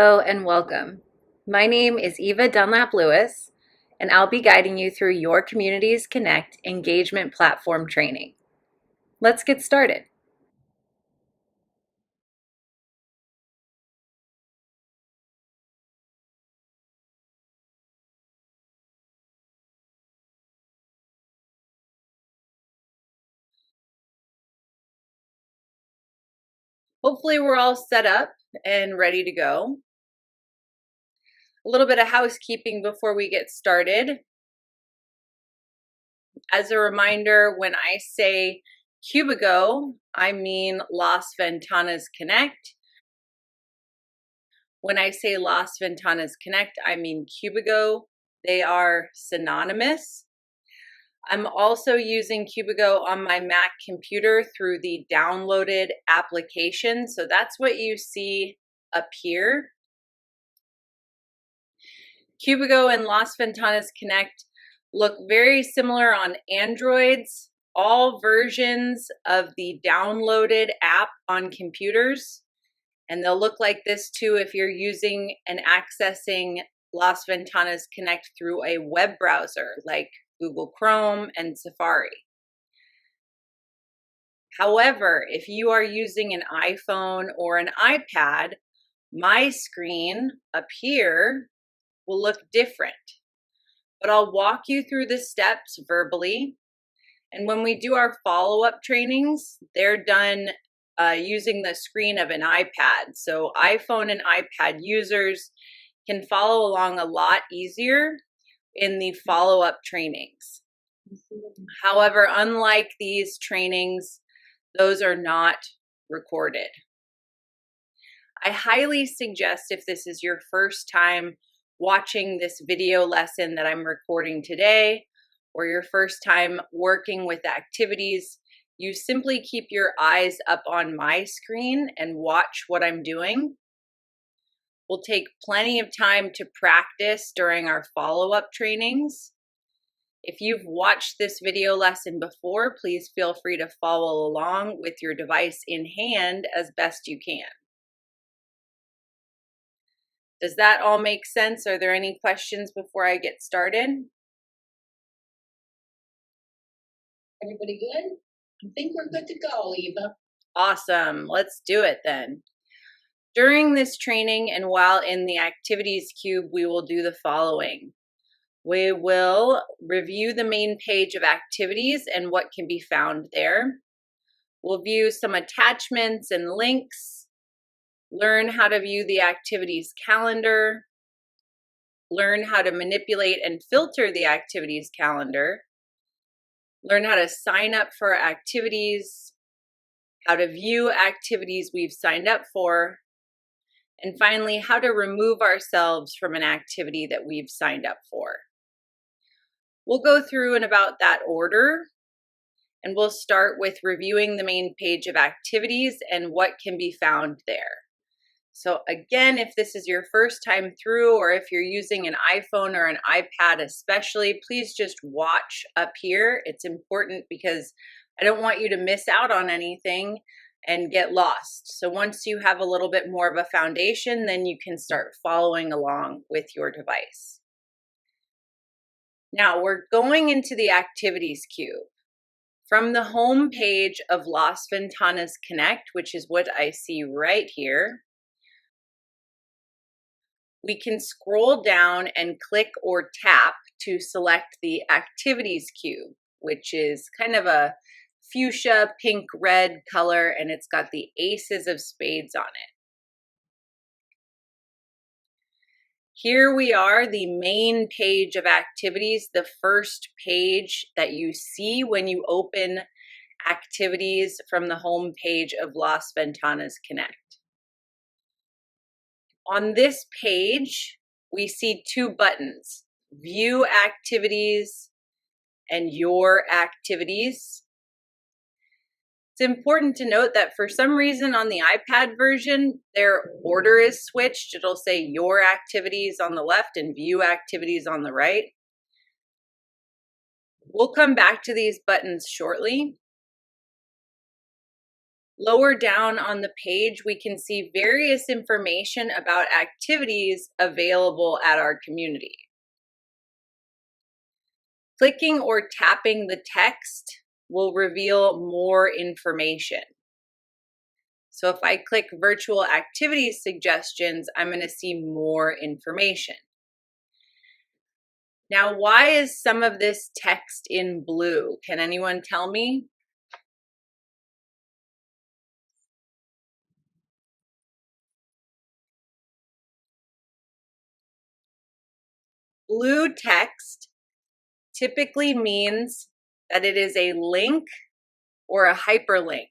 Hello and welcome. My name is Eva Dunlap Lewis, and I'll be guiding you through your Communities Connect engagement platform training. Let's get started. Hopefully, we're all set up and ready to go. A little bit of housekeeping before we get started. As a reminder, when I say Cubigo, I mean Las Ventanas Connect. When I say Las Ventanas Connect, I mean Cubigo. They are synonymous. I'm also using Cubigo on my Mac computer through the downloaded application. So that's what you see up here. Cubigo and Las Ventanas Connect look very similar on Androids. All versions of the downloaded app on computers. And they'll look like this too if you're using and accessing Las Ventanas Connect through a web browser like Google Chrome and Safari. However, if you are using an iPhone or an iPad, my screen up here will look different. But I'll walk you through the steps verbally. And when we do our follow-up trainings, they're done using the screen of an iPad. So iPhone and iPad users can follow along a lot easier in the follow-up trainings. However, unlike these trainings, those are not recorded. I highly suggest, if this is your first time watching this video lesson that I'm recording today, or your first time working with activities, you simply keep your eyes up on my screen and watch what I'm doing. We'll take plenty of time to practice during our follow-up trainings. If you've watched this video lesson before, please feel free to follow along with your device in hand as best you can. Does that all make sense? Are there any questions before I get started? Everybody good? I think we're good to go, Eva. Awesome. Let's do it then. During this training and while in the activities cube, we will do the following. We will review the main page of activities and what can be found there. We'll view some attachments and links, learn how to view the activities calendar, learn how to manipulate and filter the activities calendar, learn how to sign up for activities, how to view activities we've signed up for, and finally, how to remove ourselves from an activity that we've signed up for. We'll go through in about that order, and we'll start with reviewing the main page of activities and what can be found there. So again, if this is your first time through, or if you're using an iPhone or an iPad especially, please just watch up here. It's important because I don't want you to miss out on anything and get lost. So once you have a little bit more of a foundation, then you can start following along with your device. Now we're going into the activities cube. From the home page of Las Ventanas Connect, which is what I see right here, we can scroll down and click or tap to select the activities cube, which is kind of a fuchsia pink red color, and it's got the aces of spades on it. Here we are, the main page of activities, the first page that you see when you open activities from the home page of Las Ventanas Connect. On this page, we see two buttons, View Activities and Your Activities. It's important to note that for some reason on the iPad version, their order is switched. It'll say Your Activities on the left and View Activities on the right. We'll come back to these buttons shortly. Lower down on the page, we can see various information about activities available at our community. Clicking or tapping the text will reveal more information. So if I click virtual activity suggestions, I'm going to see more information. Now, why is some of this text in blue? Can anyone tell me? Blue text typically means that it is a link or a hyperlink.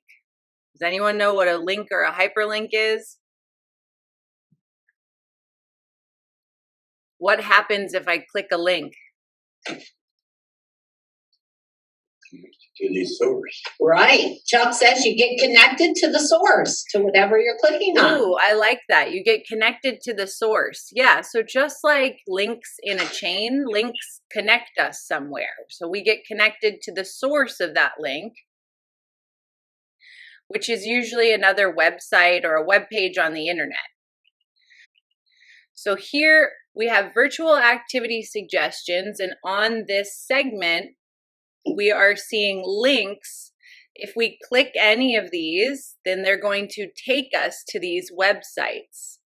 Does anyone know what a link or a hyperlink is? What happens if I click a link? To the source. Right. Chuck says you get connected to the source, to whatever you're clicking on. Ooh, I like that. You get connected to the source. Yeah, so just like links in a chain, links connect us somewhere. So we get connected to the source of that link, which is usually another website or a web page on the internet. So here we have virtual activity suggestions, and on this segment, we are seeing links. If we click any of these, then they're going to take us to these websites.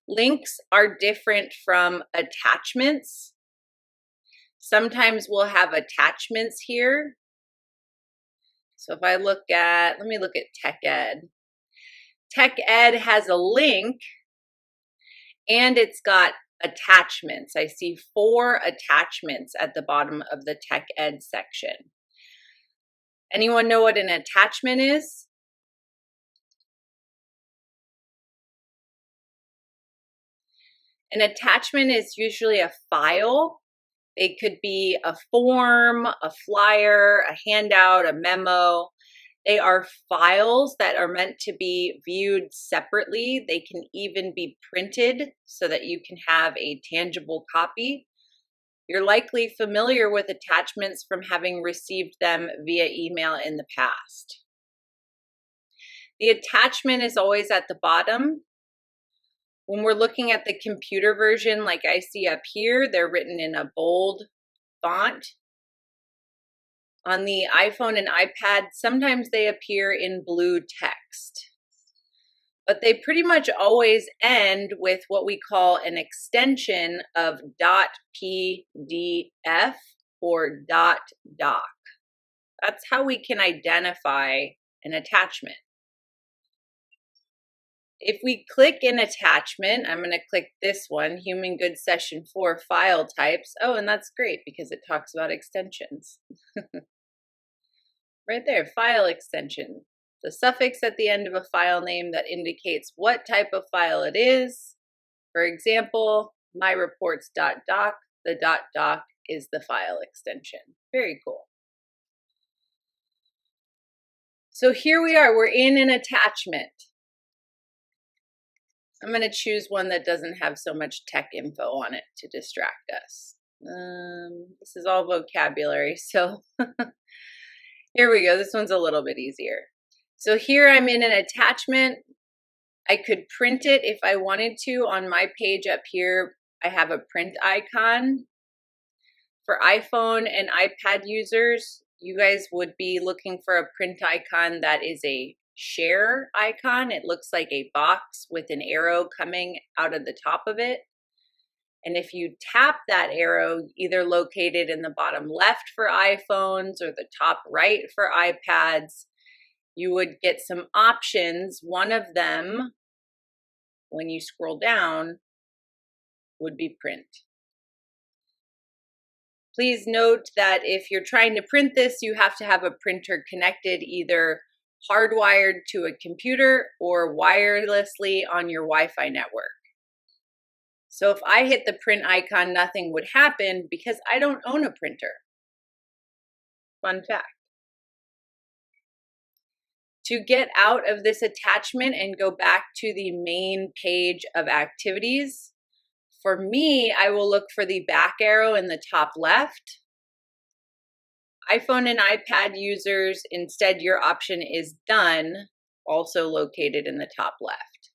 Links are different from attachments. Sometimes we'll have attachments here. So if I look at, let me look at Tech Ed. Tech Ed has a link and it's got attachments. I see 4 attachments at the bottom of the Tech Ed section. Anyone know what an attachment is? An attachment is usually a file. It could be a form, a flyer, a handout, a memo. They are files that are meant to be viewed separately. They can even be printed so that you can have a tangible copy. You're likely familiar with attachments from having received them via email in the past. The attachment is always at the bottom. When we're looking at the computer version, like I see up here, they're written in a bold font. On the iPhone and iPad, sometimes they appear in blue text. But they pretty much always end with what we call an extension of .pdf or .doc. That's how we can identify an attachment. If we click an attachment, I'm going to click this one, Human Good Session 4 file types. Oh, and that's great because it talks about extensions. Right there, file extension. The suffix at the end of a file name that indicates what type of file it is. For example, myreports.doc. The .doc is the file extension. Very cool. So here we are, we're in an attachment. I'm going to choose one that doesn't have so much tech info on it to distract us. This is all vocabulary, so here we go. This one's a little bit easier. So here I'm in an attachment. I could print it if I wanted to. On my page up here, I have a print icon. For iPhone and iPad users, you guys would be looking for a print icon that is a share icon. It looks like a box with an arrow coming out of the top of it. And if you tap that arrow, either located in the bottom left for iPhones or the top right for iPads, you would get some options. One of them, when you scroll down, would be print. Please note that if you're trying to print this, you have to have a printer connected either hardwired to a computer or wirelessly on your Wi-Fi network. So if I hit the print icon, nothing would happen because I don't own a printer. Fun fact. To get out of this attachment and go back to the main page of activities, for me, I will look for the back arrow in the top left. iPhone and iPad users, instead your option is done, also located in the top left.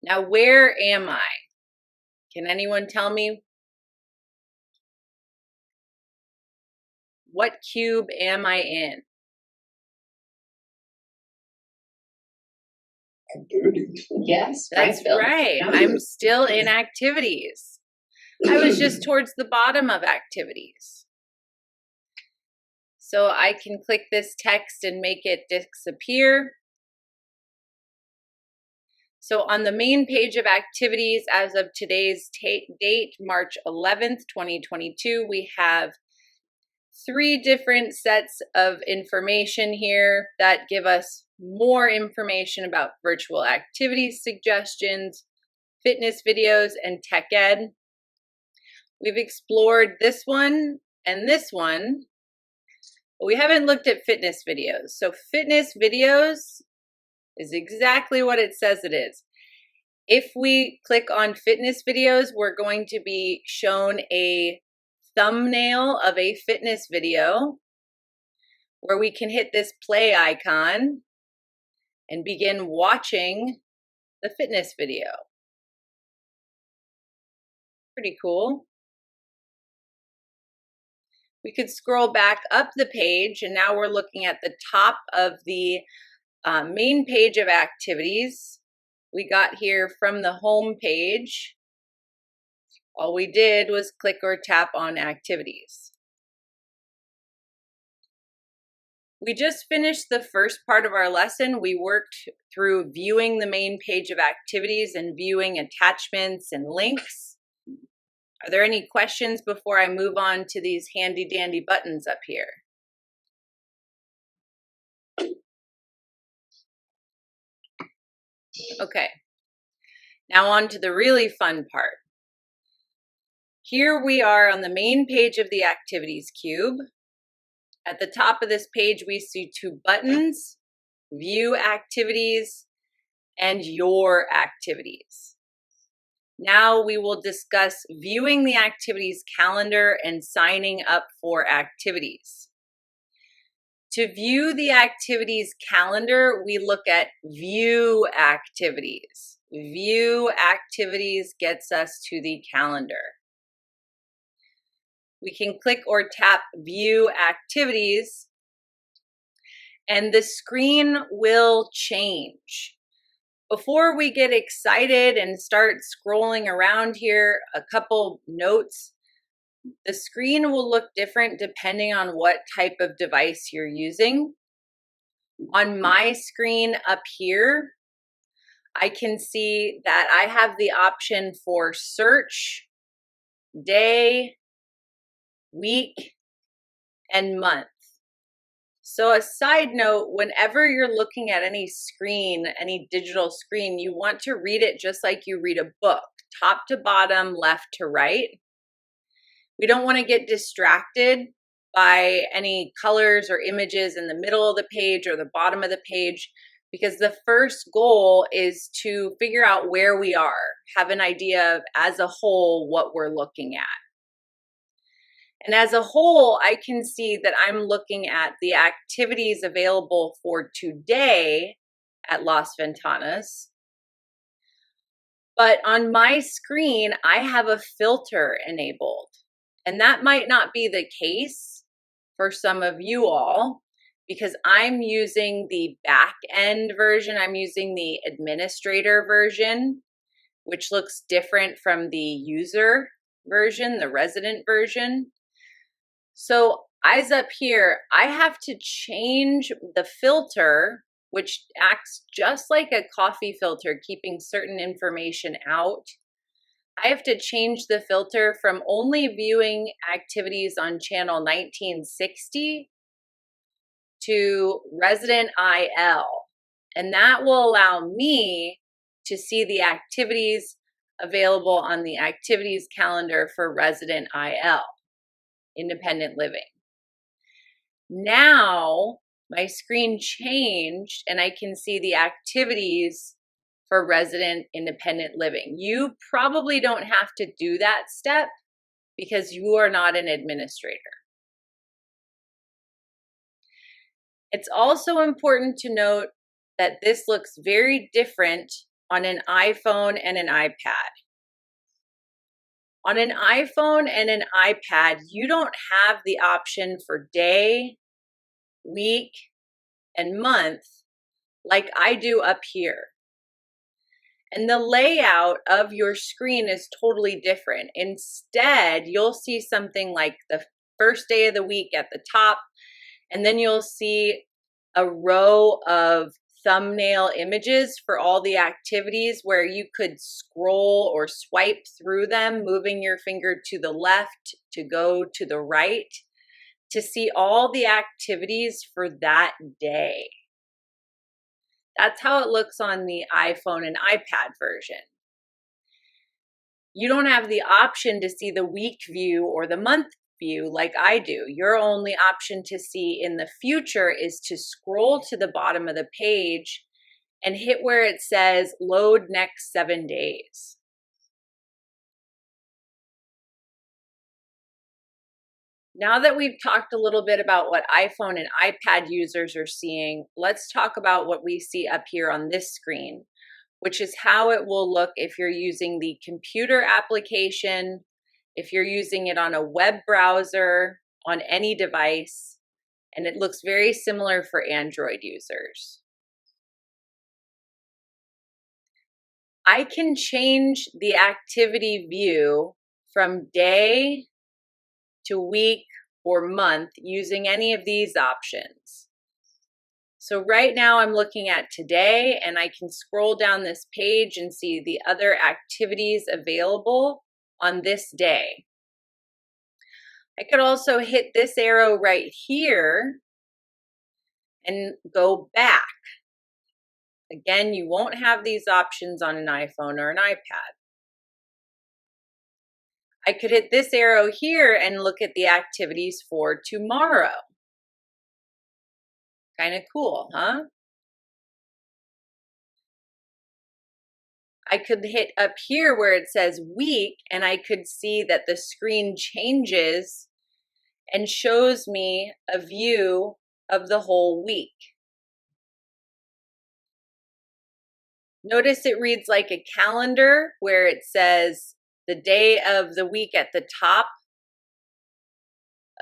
Now, where am I? Can anyone tell me? What cube am I in? Activities. Yes, that's right. I'm still in activities. I was just towards the bottom of activities. So I can click this text and make it disappear. So on the main page of activities, as of today's date, March 11th, 2022, we have 3 different sets of information here that give us more information about virtual activities suggestions, fitness videos, and tech ed. We've explored this one and this one, but we haven't looked at fitness videos. So fitness videos is exactly what it says it is. If we click on fitness videos, we're going to be shown a thumbnail of a fitness video where we can hit this play icon and begin watching the fitness video. Pretty cool. We could scroll back up the page, and now we're looking at the top of the main page of activities. We got here from the home page. All we did was click or tap on activities. We just finished the first part of our lesson. We worked through viewing the main page of activities and viewing attachments and links. Are there any questions before I move on to these handy dandy buttons up here? Okay, now on to the really fun part. Here we are on the main page of the activities cube. At the top of this page, we see 2 buttons, view activities and your activities. Now we will discuss viewing the activities calendar and signing up for activities. To view the activities calendar, we look at view activities. View activities gets us to the calendar. We can click or tap view activities and the screen will change. Before we get excited and start scrolling around here, a couple notes. The screen will look different depending on what type of device you're using. On my screen up here, I can see that I have the option for search, day, week, and month. So a side note, whenever you're looking at any screen, any digital screen, you want to read it just like you read a book, top to bottom, left to right. We don't want to get distracted by any colors or images in the middle of the page or the bottom of the page, because the first goal is to figure out where we are, have an idea of as a whole what we're looking at. And as a whole, I can see that I'm looking at the activities available for today at Las Ventanas. But on my screen, I have a filter enabled. And that might not be the case for some of you all, because I'm using the back end version. I'm using the administrator version, which looks different from the user version, the resident version. So eyes up here, I have to change the filter, which acts just like a coffee filter, keeping certain information out. I have to change the filter from only viewing activities on channel 1960 to resident IL. And that will allow me to see the activities available on the activities calendar for resident IL. Independent living. Now my screen changed and I can see the activities for resident independent living. You probably don't have to do that step, because you are not an administrator. It's also important to note that this looks very different on an iPhone and an iPad. On an iPhone and an iPad, you don't have the option for day, week, and month like I do up here. And the layout of your screen is totally different. Instead, you'll see something like the first day of the week at the top, and then you'll see a row of thumbnail images for all the activities where you could scroll or swipe through them, moving your finger to the left to go to the right to see all the activities for that day. That's how it looks on the iPhone and iPad version. You don't have the option to see the week view or the month view like I do. Your only option to see in the future is to scroll to the bottom of the page and hit where it says load next 7 days. Now that we've talked a little bit about what iPhone and iPad users are seeing, let's talk about what we see up here on this screen, which is how it will look if you're using the computer application, if you're using it on a web browser, on any device, and it looks very similar for Android users. I can change the activity view from day to week or month using any of these options. So right now I'm looking at today, and I can scroll down this page and see the other activities available on this day. I could also hit this arrow right here and go back. Again, you won't have these options on an iPhone or an iPad. I could hit this arrow here and look at the activities for tomorrow. Kind of cool, huh? I could hit up here where it says week, and I could see that the screen changes and shows me a view of the whole week. Notice it reads like a calendar where it says the day of the week at the top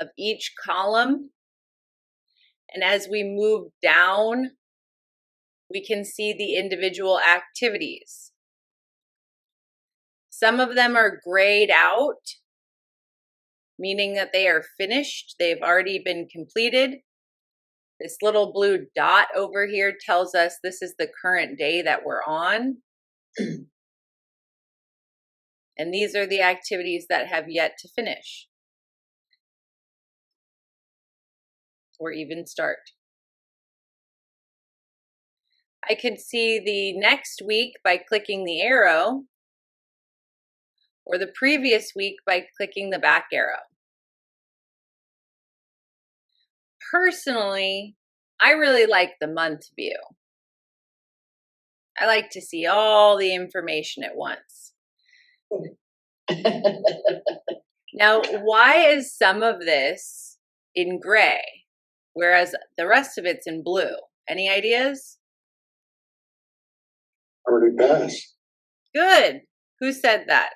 of each column. And as we move down, we can see the individual activities. Some of them are grayed out, meaning that they are finished. They've already been completed. This little blue dot over here tells us this is the current day that we're on. And these are the activities that have yet to finish or even start. I could see the next week by clicking the arrow, or the previous week by clicking the back arrow. Personally, I really like the month view. I like to see all the information at once. Now, why is some of this in gray, whereas the rest of it's in blue? Any ideas? Already passed. Good. Who said that?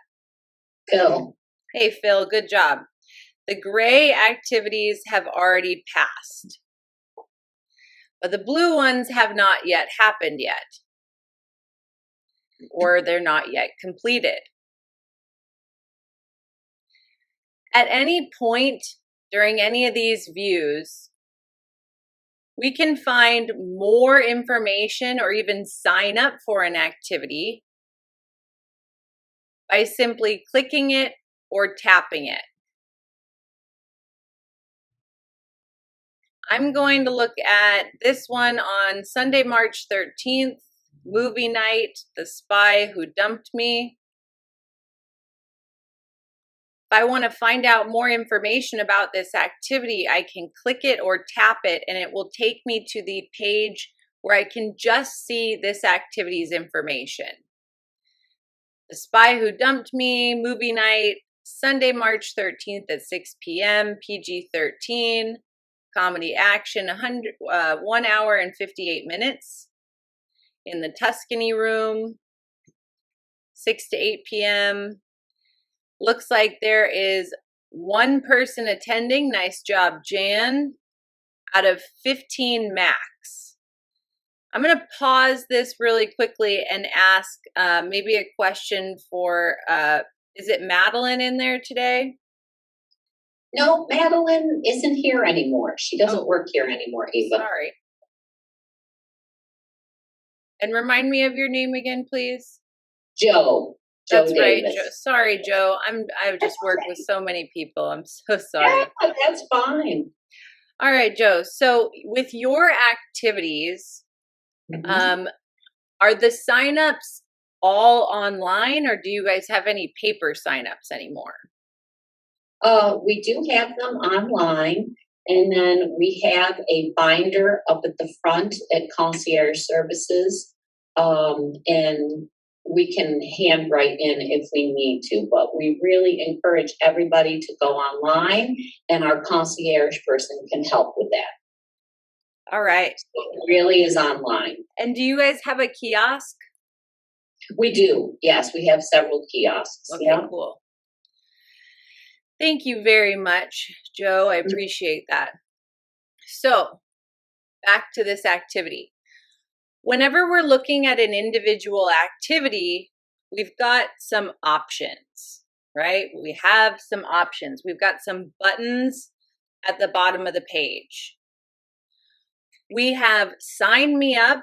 Phil. Hey, Phil, good job. The gray activities have already passed, but the blue ones have not yet happened yet, or they're not yet completed. At any point during any of these views, we can find more information or even sign up for an activity by simply clicking it or tapping it. I'm going to look at this one on Sunday, March 13th, movie night, The Spy Who Dumped Me. If I want to find out more information about this activity, I can click it or tap it, and it will take me to the page where I can just see this activity's information. The Spy Who Dumped Me, movie night, Sunday, March 13th at 6 p.m., PG-13, comedy action, 1 hour and 58 minutes. In the Tuscany room, 6 to 8 p.m. Looks like there is one person attending. Nice job, Jan, out of 15 max. I'm going to pause this really quickly and ask maybe a question for, is it Madeline in there today? No, Madeline isn't here anymore. She doesn't work here anymore, Eva. Sorry. And remind me of your name again, please. Joe. That's Joe right. Davis. Joe. Sorry, Joe. I've just worked with so many people. I'm so sorry. Yeah, that's fine. All right, Joe. So with your activities, are the signups all online, or do you guys have any paper signups anymore? We do have them online, and then we have a binder up at the front at Concierge Services, and we can handwrite in if we need to, but we really encourage everybody to go online, and our concierge person can help with that. All right. So it really is online. And do you guys have a kiosk? We do. Yes, we have several kiosks. Okay, yeah. Cool. Thank you very much, Joe. I appreciate that. So, back to this activity. Whenever we're looking at an individual activity, we've got some options, right? We have some options. We've got some buttons at the bottom of the page. We have sign me up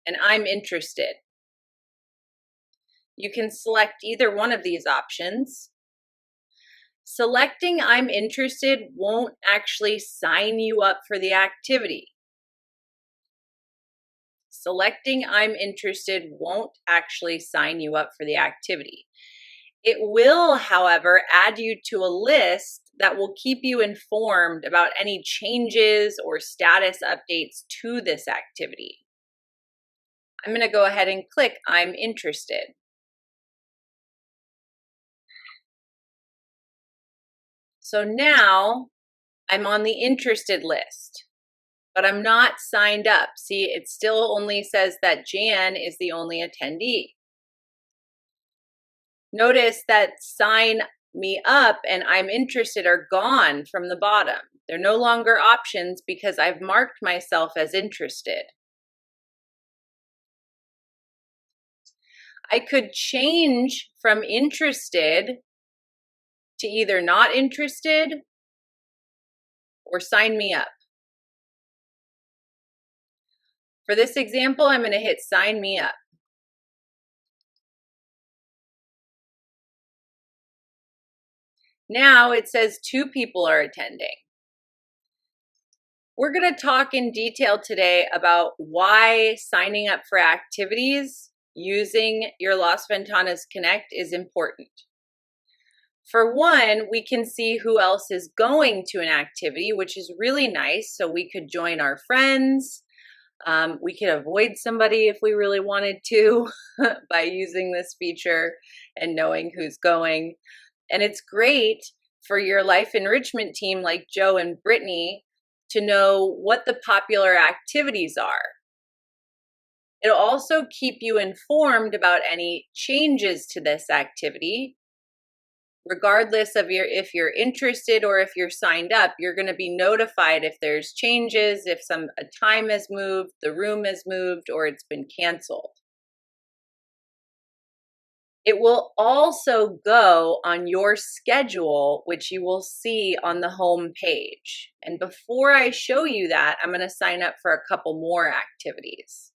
and I'm interested. You can select either one of these options. Selecting I'm interested won't actually sign you up for the activity. Selecting I'm interested won't actually sign you up for the activity. It will, however, add you to a list that will keep you informed about any changes or status updates to this activity. I'm going to go ahead and click I'm interested. So now I'm on the interested list, but I'm not signed up. See, it still only says that Jan is the only attendee. Notice that sign me up and I'm interested are gone from the bottom. They're no longer options because I've marked myself as interested. I could change from interested to either not interested or sign me up. For this example, I'm going to hit sign me up. Now it says 2 people are attending. We're going to talk in detail today about why signing up for activities using your Las Ventanas Connect is important. For one, we can see who else is going to an activity, which is really nice. So we could join our friends. We could avoid somebody if we really wanted to by using this feature and knowing who's going. And it's great for your life enrichment team like Joe and Brittany to know what the popular activities are. It'll also keep you informed about any changes to this activity. Regardless of if you're interested or if you're signed up, you're going to be notified if there's changes, if a time has moved, the room has moved, or it's been canceled. It will also go on your schedule, which you will see on the home page. And before I show you that, I'm going to sign up for a couple more activities.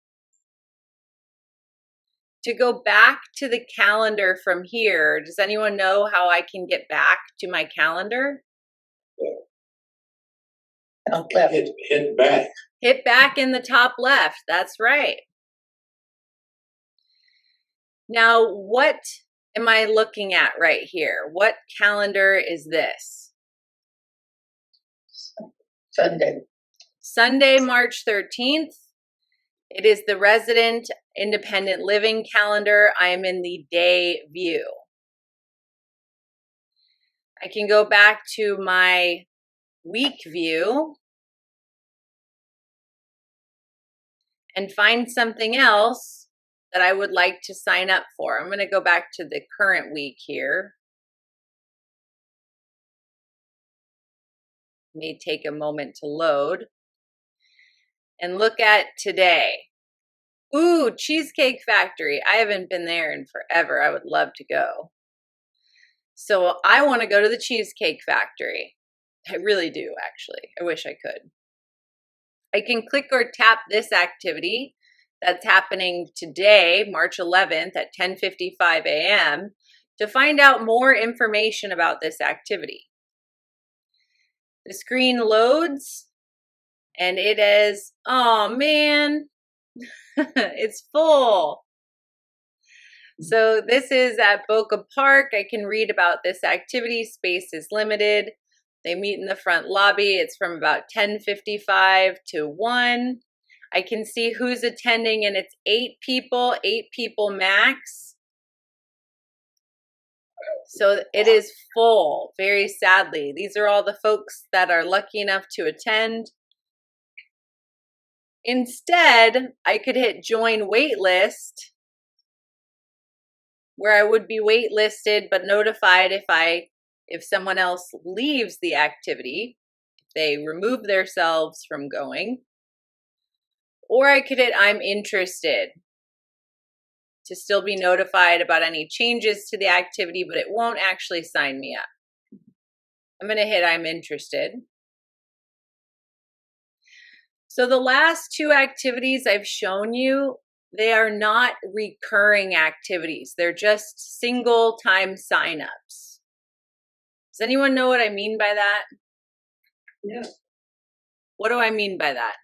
To go back to the calendar from here, does anyone know how I can get back to my calendar? Hit back. Hit back in the top left. That's right. Now, what am I looking at right here? What calendar is this? Sunday, March 13th. It is the resident independent living calendar. I am in the day view. I can go back to my week view and find something else that I would like to sign up for. I'm going to go back to the current week here. It may take a moment to load. And look at today. Ooh, Cheesecake Factory. I haven't been there in forever. I would love to go. So I want to go to the Cheesecake Factory. I really do, actually. I wish I could. I can click or tap this activity that's happening today, March 11th at 10:55 a.m. to find out more information about this activity. The screen loads and it is, oh man, it's full. So this is at Boca Park. I can read about this activity. Space is limited. They meet in the front lobby. It's from about 10:55 to 1. I can see who's attending, and it's 8 people max. So it is full, very sadly. These are all the folks that are lucky enough to attend. Instead, I could hit join waitlist, where I would be waitlisted but notified if someone else leaves the activity, if they remove themselves from going. Or I could hit I'm interested to still be notified about any changes to the activity, but it won't actually sign me up. I'm going to hit I'm interested. So the last 2 activities I've shown you, they are not recurring activities. They're just single time signups. Does anyone know what I mean by that? Yeah. What do I mean by that?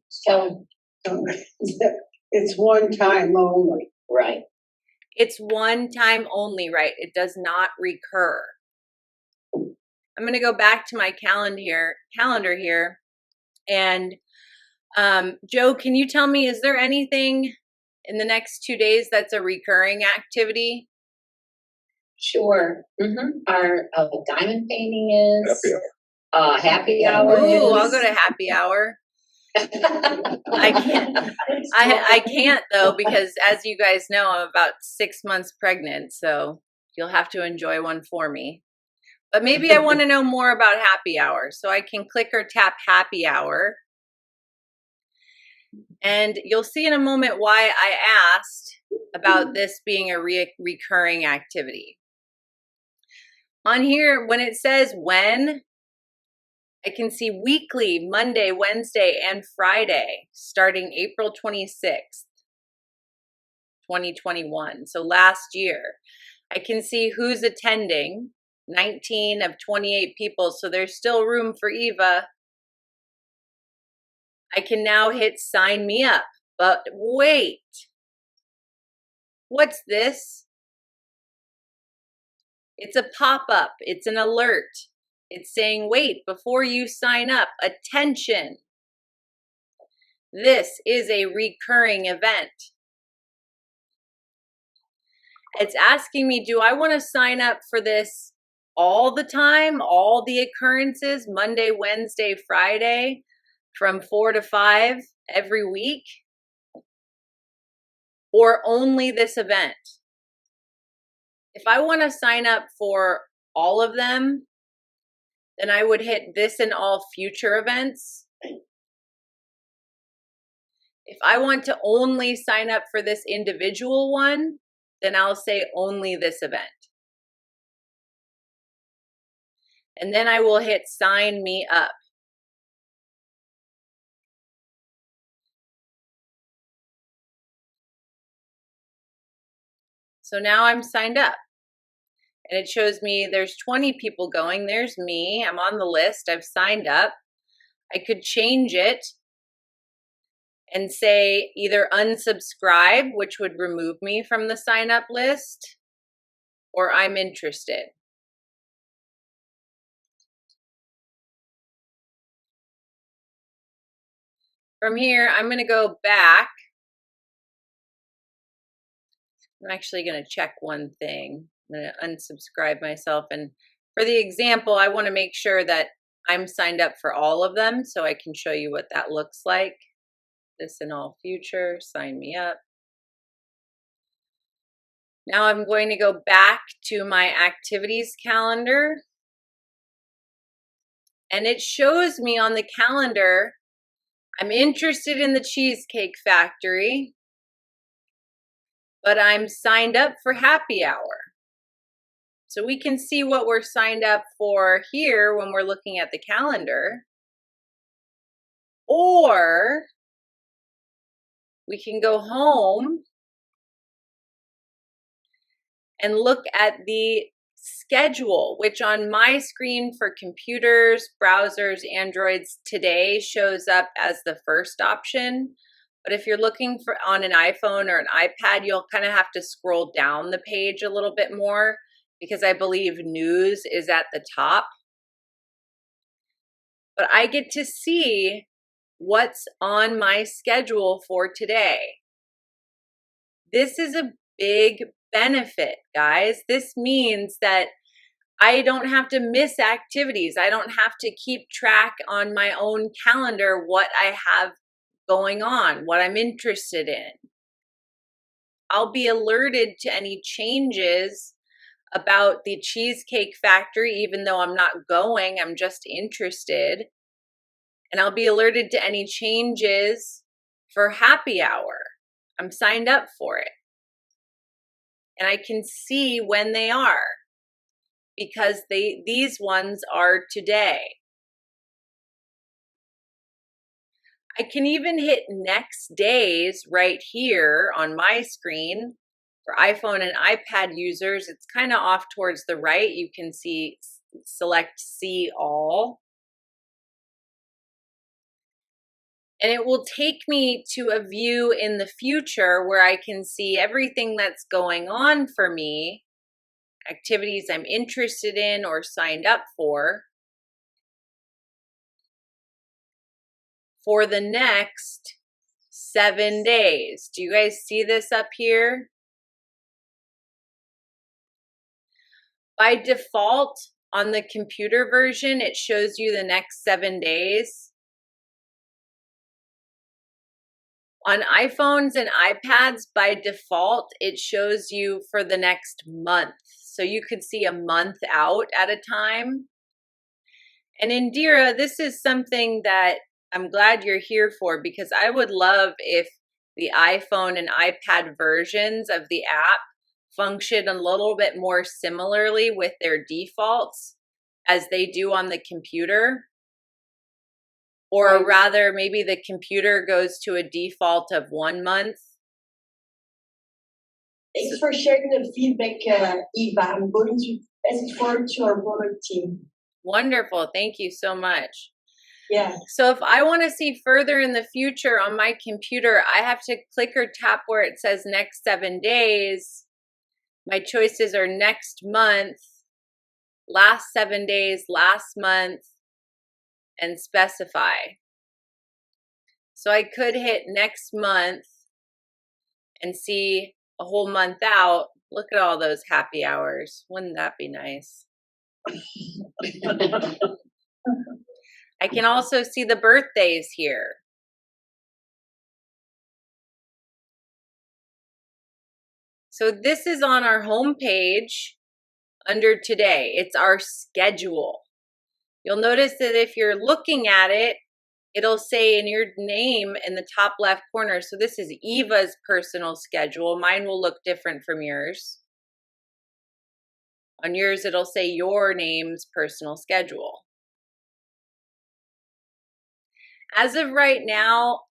So, It's one time only. right. It's one time only, right? It does not recur. I'm going to go back to my calendar here. And Joe, can you tell me, is there anything in the next 2 days that's a recurring activity? Sure. Our diamond painting is happy hour. Ooh, is. I'll go to happy hour. I can't though, because as you guys know, I'm about 6 months pregnant, so you'll have to enjoy one for me. But maybe I want to know more about happy hour, so I can click or tap happy hour. And you'll see in a moment why I asked about this being a recurring activity. On here, when it says when, I can see weekly, Monday, Wednesday, and Friday, starting April 26th, 2021. So last year. I can see who's attending, 19 of 28 people. So there's still room for Eva. I can now hit sign me up. But wait, what's this? It's a pop-up. It's an alert. It's saying, wait, before you sign up, attention. This is a recurring event. It's asking me, do I want to sign up for this all the time, all the occurrences, Monday, Wednesday, Friday, from 4 to 5 every week, or only this event? If I want to sign up for all of them, then I would hit this in all future events. If I want to only sign up for this individual one, then I'll say only this event. And then I will hit sign me up. So now I'm signed up. And it shows me there's 20 people going. There's me. I'm on the list. I've signed up. I could change it and say either unsubscribe, which would remove me from the sign up list, or I'm interested. From here, I'm going to go back. I'm actually going to check one thing. I'm going to unsubscribe myself. And for the example, I want to make sure that I'm signed up for all of them so I can show you what that looks like. This in all future, sign me up. Now I'm going to go back to my activities calendar. And it shows me on the calendar, I'm interested in the Cheesecake Factory, but I'm signed up for happy hour. So we can see what we're signed up for here when we're looking at the calendar. Or we can go home and look at the schedule, which on my screen for computers, browsers, Androids today shows up as the first option. But if you're looking for on an iPhone or an iPad, you'll kind of have to scroll down the page a little bit more because I believe news is at the top. But I get to see what's on my schedule for today. This is a big benefit, guys. This means that I don't have to miss activities. I don't have to keep track on my own calendar what I have going on, what I'm interested in. I'll be alerted to any changes about the Cheesecake Factory, even though I'm not going, I'm just interested. And I'll be alerted to any changes for happy hour. I'm signed up for it. And I can see when they are because these ones are today. I can even hit next days right here on my screen. For iPhone and iPad users, it's kind of off towards the right. You can select see all. And it will take me to a view in the future where I can see everything that's going on for me, activities I'm interested in or signed up for the next 7 days. Do you guys see this up here? By default, on the computer version, it shows you the next 7 days. On iPhones and iPads, by default, it shows you for the next month. So you could see a month out at a time. And Indira, this is something that I'm glad you're here for because I would love if the iPhone and iPad versions of the app function a little bit more similarly with their defaults as they do on the computer. Or rather, maybe the computer goes to a default of 1 month. Thanks for sharing the feedback, Eva. I'm going to pass it forward to our product team. Wonderful. Thank you so much. Yeah. So if I want to see further in the future on my computer, I have to click or tap where it says next 7 days. My choices are next month, last 7 days, last month, and specify. So I could hit next month and see a whole month out. Look at all those happy hours. Wouldn't that be nice? I can also see the birthdays here. So this is on our home page under today. It's our schedule. You'll notice that if you're looking at it, it'll say in your name in the top left corner. So this is Eva's personal schedule. Mine will look different from yours. On yours, it'll say your name's personal schedule. As of right now,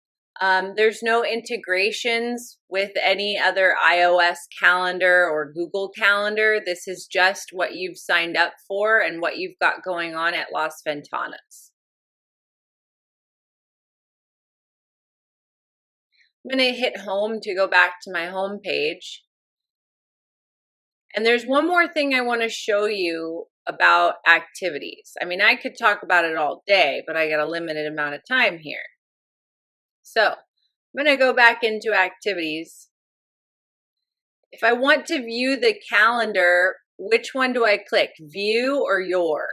there's no integrations with any other iOS calendar or Google Calendar. This is just what you've signed up for and what you've got going on at Las Ventanas. I'm going to hit home to go back to my home page. And there's one more thing I want to show you about activities. I mean, I could talk about it all day, but I got a limited amount of time here. So I'm going to go back into activities. If I want to view the calendar which one do I click? View or your?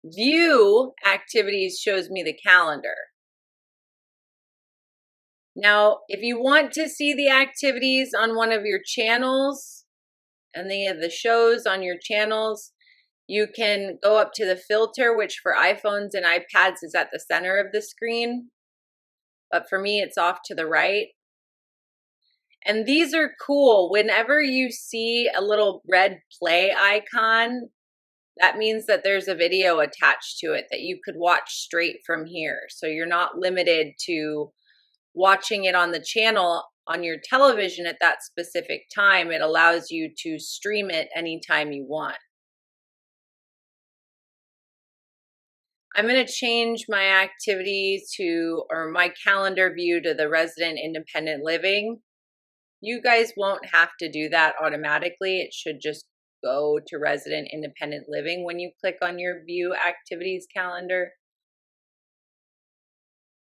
View activities shows me the calendar. Now, if you want to see the activities on one of your channels and the shows on your channels, you can go up to the filter, which for iPhones and iPads is at the center of the screen. But for me, it's off to the right. And these are cool. Whenever you see a little red play icon, that means that there's a video attached to it that you could watch straight from here. So you're not limited to watching it on the channel on your television at that specific time. It allows you to stream it anytime you want. I'm going to change my activity or my calendar view to the resident independent living. You guys won't have to do that automatically. It should just go to resident independent living when you click on your view activities calendar.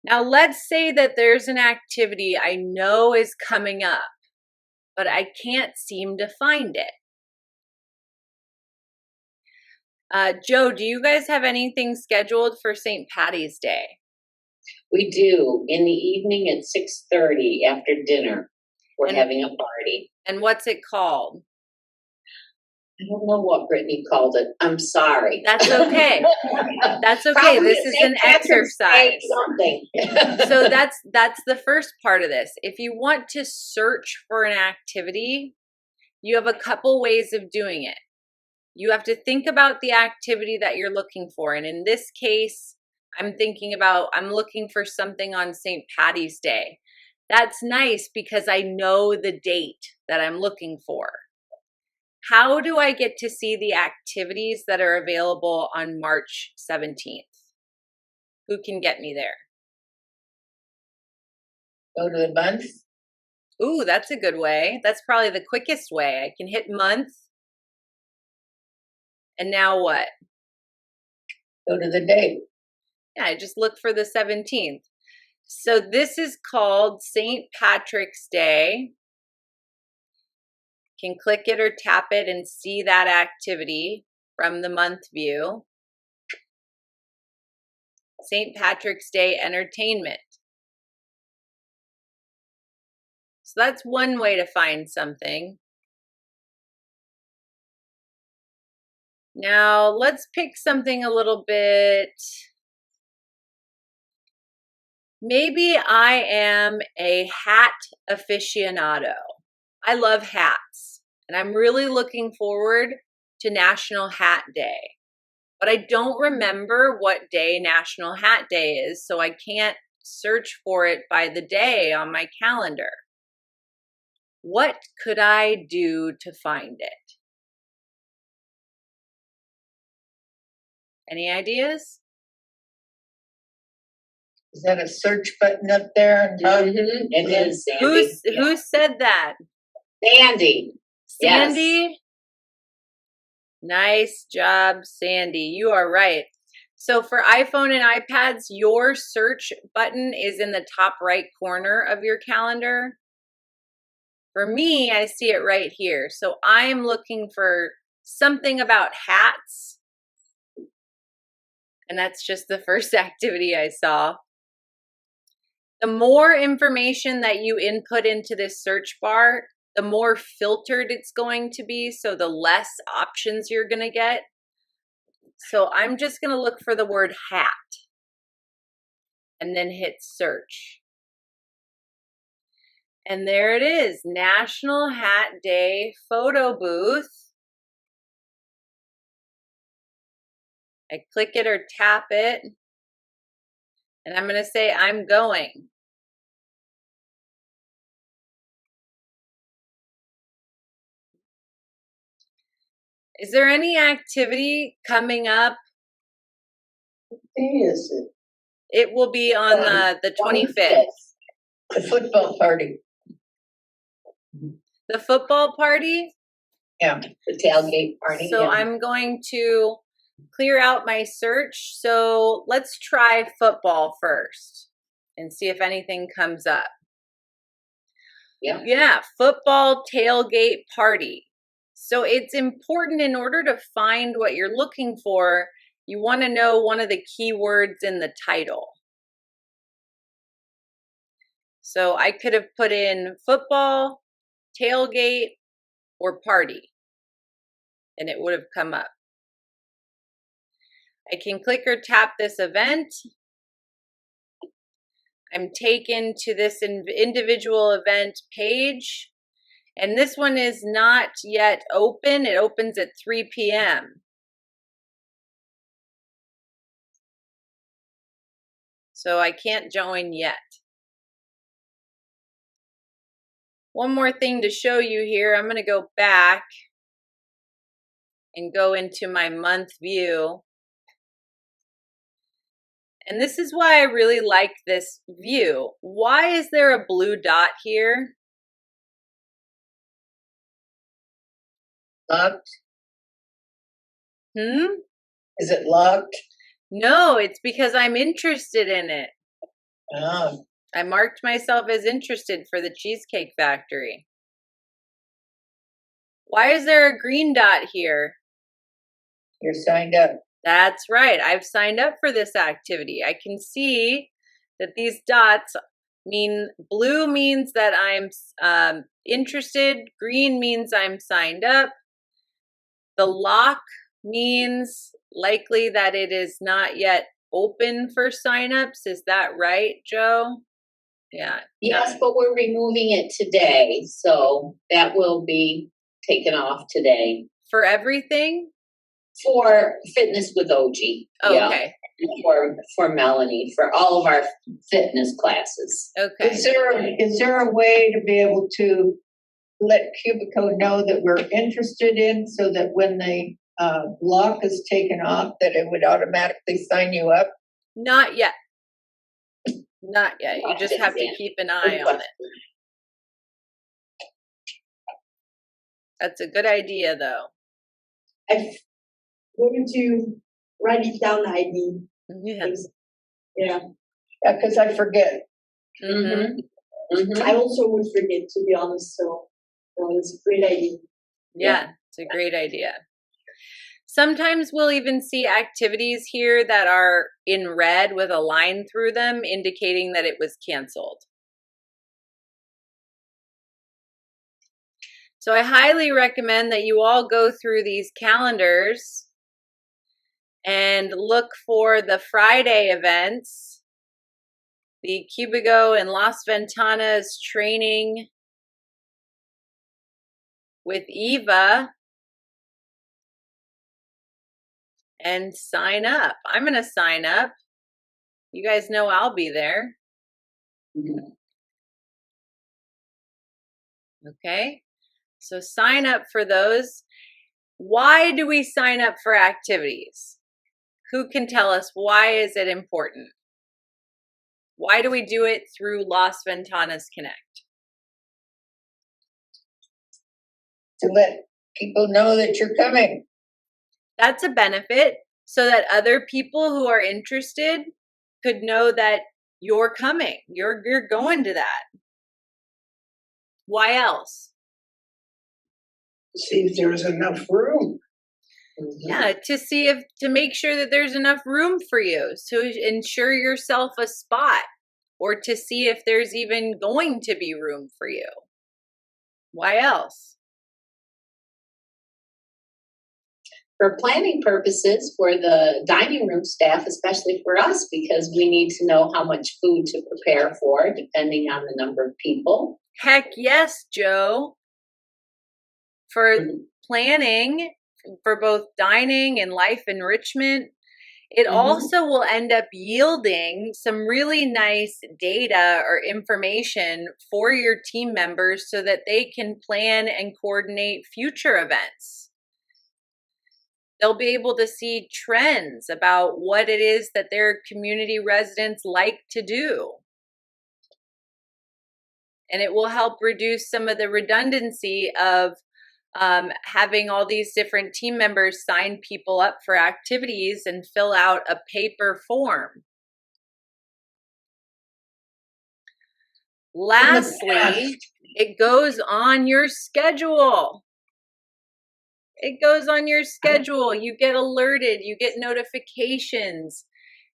Now let's say that there's an activity I know is coming up, but I can't seem to find it. Joe, do you guys have anything scheduled for St. Patty's Day? We do. In the evening at 6:30 after dinner, we're having a party. And what's it called? I don't know what Brittany called it. I'm sorry. That's okay. That's okay. Probably This is an exercise. Something. So that's the first part of this. If you want to search for an activity, you have a couple ways of doing it. You have to think about the activity that you're looking for. And in this case, I'm looking for something on St. Patty's Day. That's nice because I know the date that I'm looking for. How do I get to see the activities that are available on March 17th? Who can get me there? Go to the month. Ooh, that's a good way. That's probably the quickest way. I can hit month. And now what? Go to the date. Yeah, I just look for the 17th. So this is called St. Patrick's Day. Can click it or tap it and see that activity from the month view. St. Patrick's Day Entertainment. So that's one way to find something. Now let's pick something a little bit. Maybe I am a hat aficionado. I love hats, and I'm really looking forward to National Hat Day. But I don't remember what day National Hat Day is, so I can't search for it by the day on my calendar. What could I do to find it? Any ideas? Is that a search button up there? It is, Sandy. Who said that? Sandy. Sandy? Yes. Nice job, Sandy. You are right. So for iPhone and iPads, your search button is in the top right corner of your calendar. For me, I see it right here. So I'm looking for something about hats. And that's just the first activity I saw. The more information that you input into this search bar, the more filtered it's going to be, so the less options you're going to get. So I'm just going to look for the word hat and then hit search. And there it is, National Hat Day photo booth. I click it or tap it, and I'm going to say I'm going. Is there any activity coming up? What day is it? It will be on the 25th. The football party. The football party? Yeah. The tailgate party. So yeah. I'm going to clear out my search. So let's try football first and see if anything comes up. Yeah. Yeah, football tailgate party. So it's important in order to find what you're looking for, you want to know one of the keywords in the title. So I could have put in football, tailgate, or party, and it would have come up. I can click or tap this event. I'm taken to this individual event page, and this one is not yet open. It opens at 3 p.m. So I can't join yet. One more thing to show you here. I'm going to go back and go into my month view. And this is why I really like this view. Why is there a blue dot here? Locked? Is it locked? No, it's because I'm interested in it. Oh, I marked myself as interested for the Cheesecake Factory. Why is there a green dot here? you're signed up. That's right. I've signed up for this activity. I can see that these dots mean blue means that I'm interested. Green means I'm signed up. The lock means likely that it is not yet open for signups. Is that right, Joe? Yeah. Yes, but we're removing it today, so that will be taken off today For everything? for Fitness with OG. Oh, Yeah. okay. For Melanie, for all of our fitness classes. Okay. Is there a way to be able to let Cubico know that we're interested in, so that when the block is taken off, that it would automatically sign you up? Not yet. Not yet. You just have to keep an eye on it. That's a good idea, though. I'm going to write it down, ID. Yeah. Yeah. Yeah, because I forget. Mm-hmm. I also would forget, to be honest, so it's a great idea. Yeah, it's a great idea. Sometimes we'll even see activities here that are in red with a line through them, indicating that it was canceled. So I highly recommend that you all go through these calendars and look for the Friday events, the Cubigo and Las Ventanas training with Eva, and sign up. I'm going to sign up. You guys know I'll be there. Okay, so sign up for those. Why do we sign up for activities? Who can tell us why is it important? Why do we do it through Las Ventanas Connect? To let people know that you're coming. That's a benefit, so that other people who are interested could know that you're coming. You're going to that. Why else? See if there is enough room. Yeah, to make sure that there's enough room for you. So ensure yourself a spot, or to see if there's even going to be room for you. Why else? For planning purposes, for the dining room staff, especially for us, because we need to know how much food to prepare for, depending on the number of people. Heck yes, Joe. For planning, for both dining and life enrichment, it also will end up yielding some really nice data or information for your team members so that they can plan and coordinate future events. They'll be able to see trends about what it is that their community residents like to do. And it will help reduce some of the redundancy of having all these different team members sign people up for activities and fill out a paper form. Lastly, It goes on your schedule. It goes on your schedule. You get alerted. You get notifications.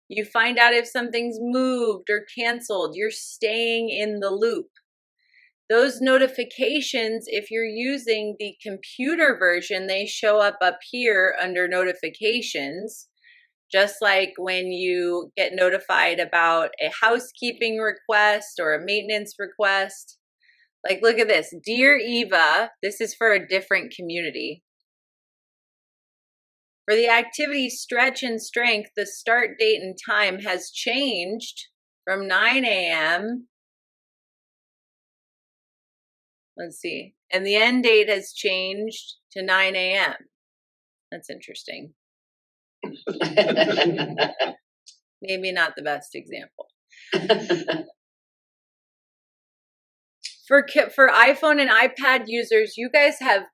You find out if something's moved or canceled. You're staying in the loop. Those notifications, if you're using the computer version, they show up here under notifications. Just like when you get notified about a housekeeping request or a maintenance request. Like, look at this. Dear Eva, this is for a different community. For the activity Stretch and Strength, the start date and time has changed from 9 a.m. Let's see. And the end date has changed to 9 a.m. That's interesting. Maybe not the best example. For iPhone and iPad users, you guys have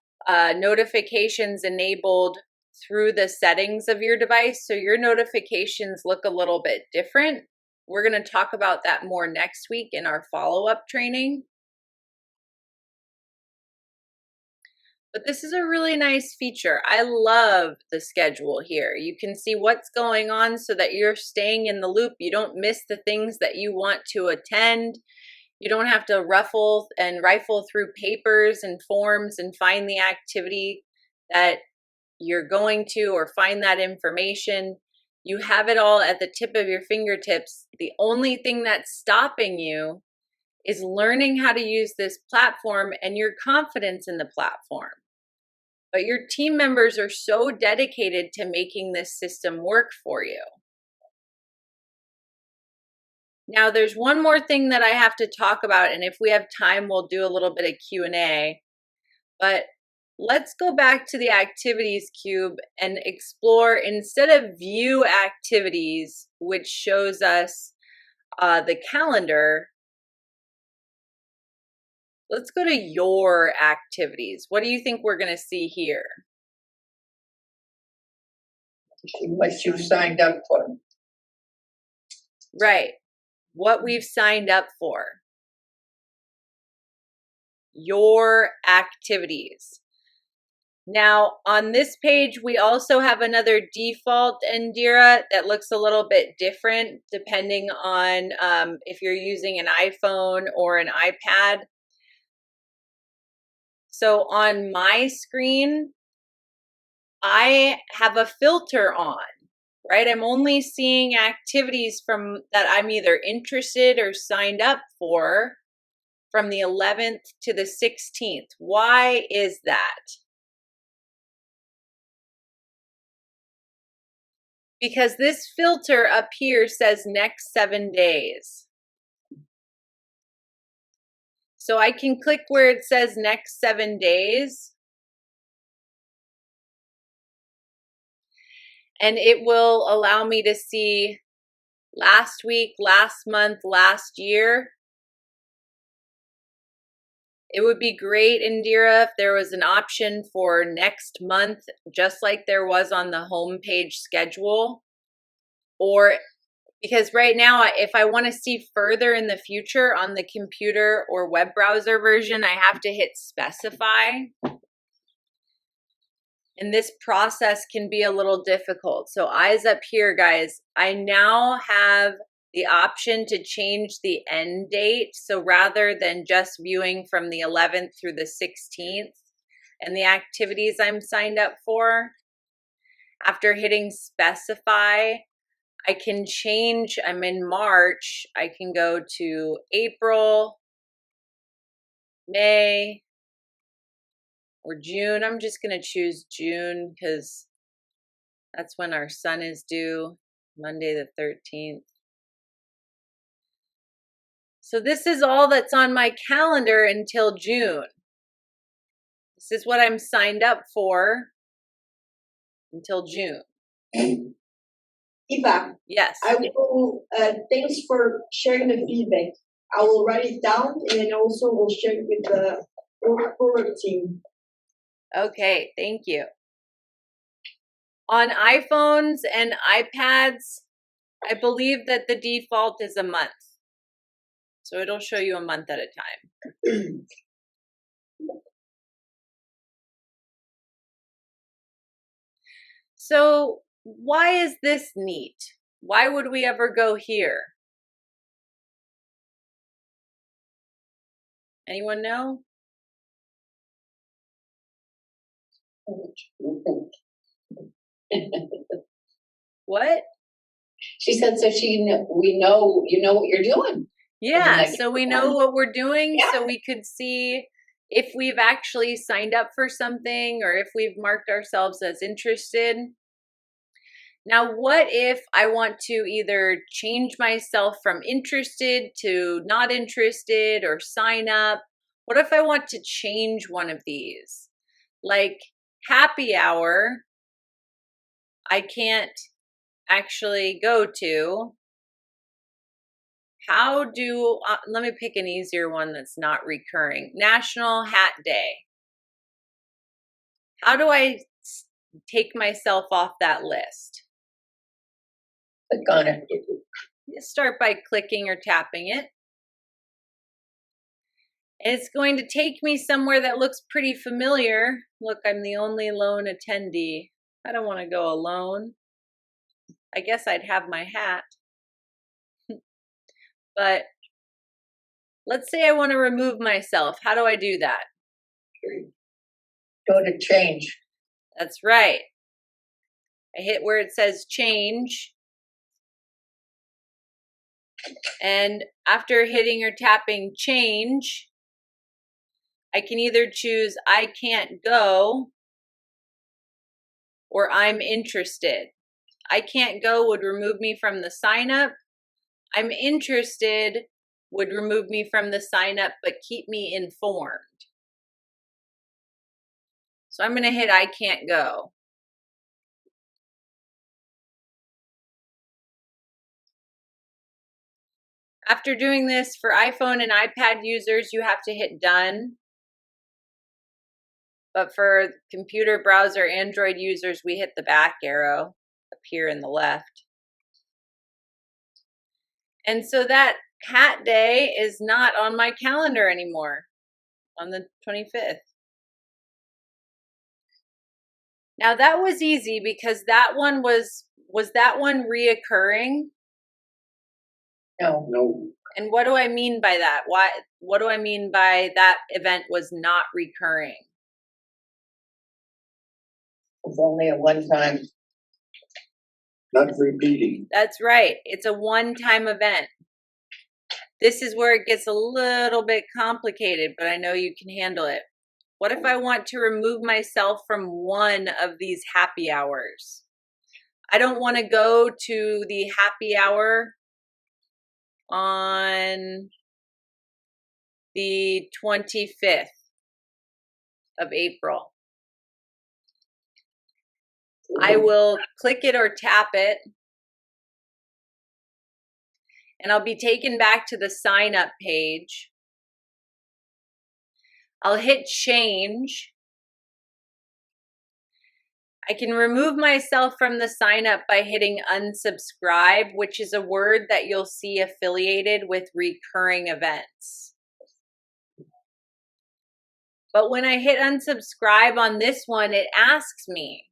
notifications enabled through the settings of your device, so your notifications look a little bit different. We're going to talk about that more next week in our follow-up training. But this is a really nice feature. I love the schedule here. You can see what's going on so that you're staying in the loop. You don't miss the things that you want to attend. You don't have to rifle through papers and forms and find the activity that you're going to or find that information. You have it all at the tip of your fingertips. The only thing that's stopping you is learning how to use this platform and your confidence in the platform. But your team members are so dedicated to making this system work for you. Now, there's one more thing that I have to talk about, and if we have time, we'll do a little bit of Q&A. But let's go back to the activities cube and explore, instead of view activities, which shows us the calendar, let's go to your activities. What do you think we're going to see here? What you've signed up for. Right. What we've signed up for. Your activities. Now, on this page, we also have another default Indira that looks a little bit different depending on if you're using an iPhone or an iPad. So on my screen, I have a filter on, right? I'm only seeing activities that I'm either interested or signed up for from the 11th to the 16th. Why is that? Because this filter up here says next 7 days. So I can click where it says next 7 days. And it will allow me to see last week, last month, last year. It would be great, Indira, if there was an option for next month, just like there was on the homepage schedule. Or because right now, if I want to see further in the future on the computer or web browser version, I have to hit specify. And this process can be a little difficult. So eyes up here, guys. I now have the option to change the end date. So rather than just viewing from the 11th through the 16th and the activities I'm signed up for, after hitting specify, I can change. I'm in March. I can go to April, May, or June. I'm just going to choose June because that's when our son is due, Monday the 13th. So this is all that's on my calendar until June. This is what I'm signed up for until June. Eva, Yes. I will, thanks for sharing the feedback. I will write it down and then also will share it with the forward team. Okay, thank you. On iPhones and iPads, I believe that the default is a month. So it'll show you a month at a time. So why is this neat? Why would we ever go here? Anyone know? What? She said, so we know, you know what you're doing. Yeah, so we know what we're doing, Yeah. so we could see if we've actually signed up for something or if we've marked ourselves as interested. Now, what if I want to either change myself from interested to not interested or sign up? What if I want to change one of these? Like happy hour, I can't actually go to. Let me pick an easier one that's not recurring. National Hat Day. How do I take myself off that list? Click on it. Start by clicking or tapping it. And it's going to take me somewhere that looks pretty familiar. Look, I'm the only lone attendee. I don't want to go alone. I guess I'd have my hat. But let's say I want to remove myself. How do I do that? Go to change. That's right. I hit where it says change. And after hitting or tapping change, I can either choose I can't go or I'm interested. I can't go would remove me from the sign up. I'm interested would remove me from the sign up but keep me informed. So I'm going to hit I can't go. After doing this for iPhone and iPad users, you have to hit done. But for computer, browser, Android users, we hit the back arrow up here in the left. And so that hat day is not on my calendar anymore on the 25th. Now that was easy because that one was that one reoccurring? No. No, And what do I mean by that? What do I mean by that event was not recurring? It's only a one-time. not repeating. That's right. It's a one-time event. This is where it gets a little bit complicated, but I know you can handle it. What if I want to remove myself from one of these happy hours? I don't want to go to the happy hour on the 25th of April. I will click it or tap it, and I'll be taken back to the sign up page. I'll hit change. I can remove myself from the sign up by hitting unsubscribe, which is a word that you'll see affiliated with recurring events. But when I hit unsubscribe on this one, it asks me,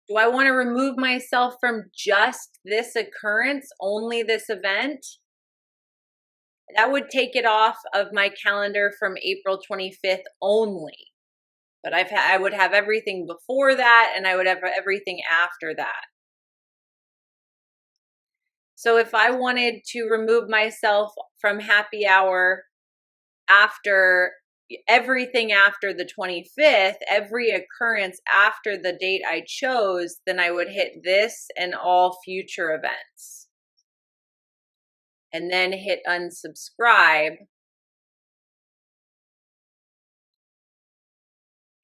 do I want to remove myself from just this occurrence, only this event? That would take it off of my calendar from April 25th only. But I would have everything before that, and I would have everything after that. So if I wanted to remove myself from happy hour after everything after the 25th, every occurrence after the date I chose, then I would hit this and all future events. And then hit unsubscribe.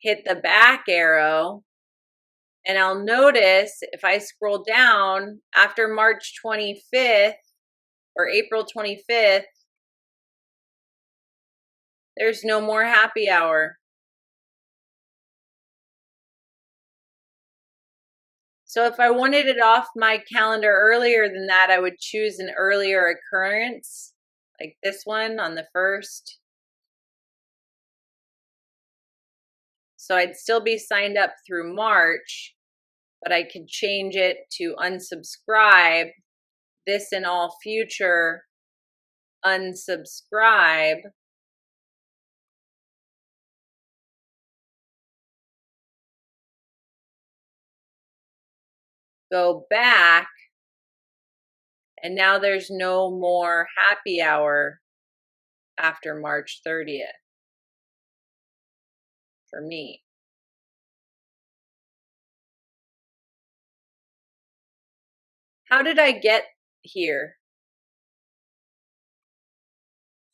Hit the back arrow. And I'll notice if I scroll down after March 25th or April 25th, there's no more happy hour. So if I wanted it off my calendar earlier than that, I would choose an earlier occurrence, like this one on the 1st. So I'd still be signed up through March, but I could change it to unsubscribe, this and all future, unsubscribe. Go back, and now there's no more happy hour after March 30th for me. How did I get here?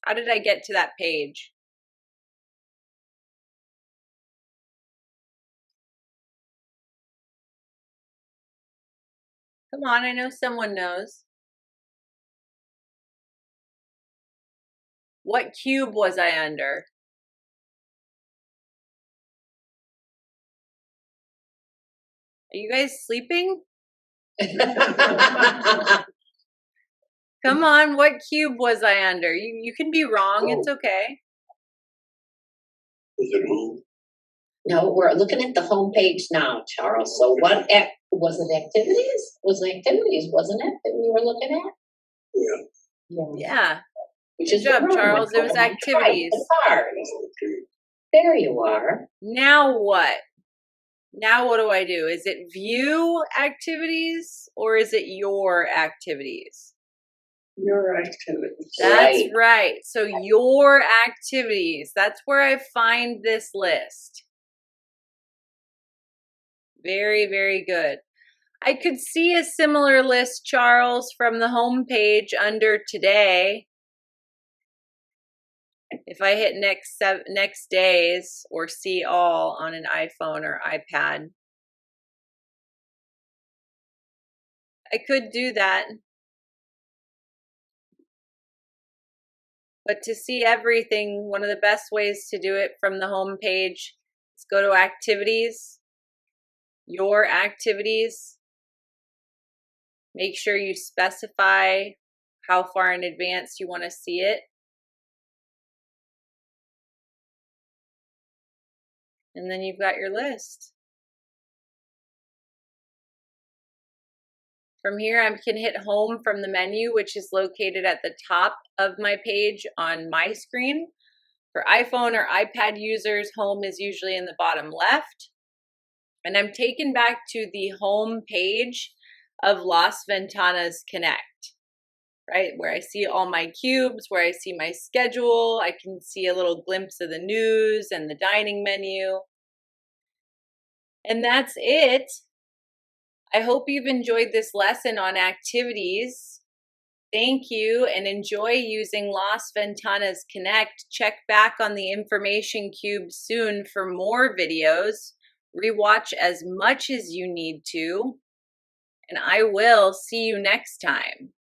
How did I get to that page? Come on, I know someone knows. What cube was I under? Are you guys sleeping? Come on, what cube was I under? You can be wrong, it's okay. Is it who? No, we're looking at the homepage now, Charles. So what was it activities? Was it activities, wasn't it, that we were looking at? Yeah. Yeah. Which Good is the job, room. Charles. It was Right, activities. the card. Okay. There you are. Now what? Now what do I do? Is it view activities or is it your activities? Your activities. That's right. So your activities, that's where I find this list. Very, very good. I could see a similar list, Charles, from the home page under today. If I hit next days or see all on an iPhone or iPad, I could do that. But to see everything, one of the best ways to do it from the home page is go to activities, your activities. Make sure you specify how far in advance you want to see it. And then you've got your list. From here, I can hit home from the menu, which is located at the top of my page on my screen. For iPhone or iPad users, home is usually in the bottom left. And I'm taken back to the home page of Las Ventanas Connect, right? Where I see all my cubes, where I see my schedule. I can see a little glimpse of the news and the dining menu. And that's it. I hope you've enjoyed this lesson on activities. Thank you and enjoy using Las Ventanas Connect. Check back on the information cube soon for more videos. Rewatch as much as you need to. And I will see you next time.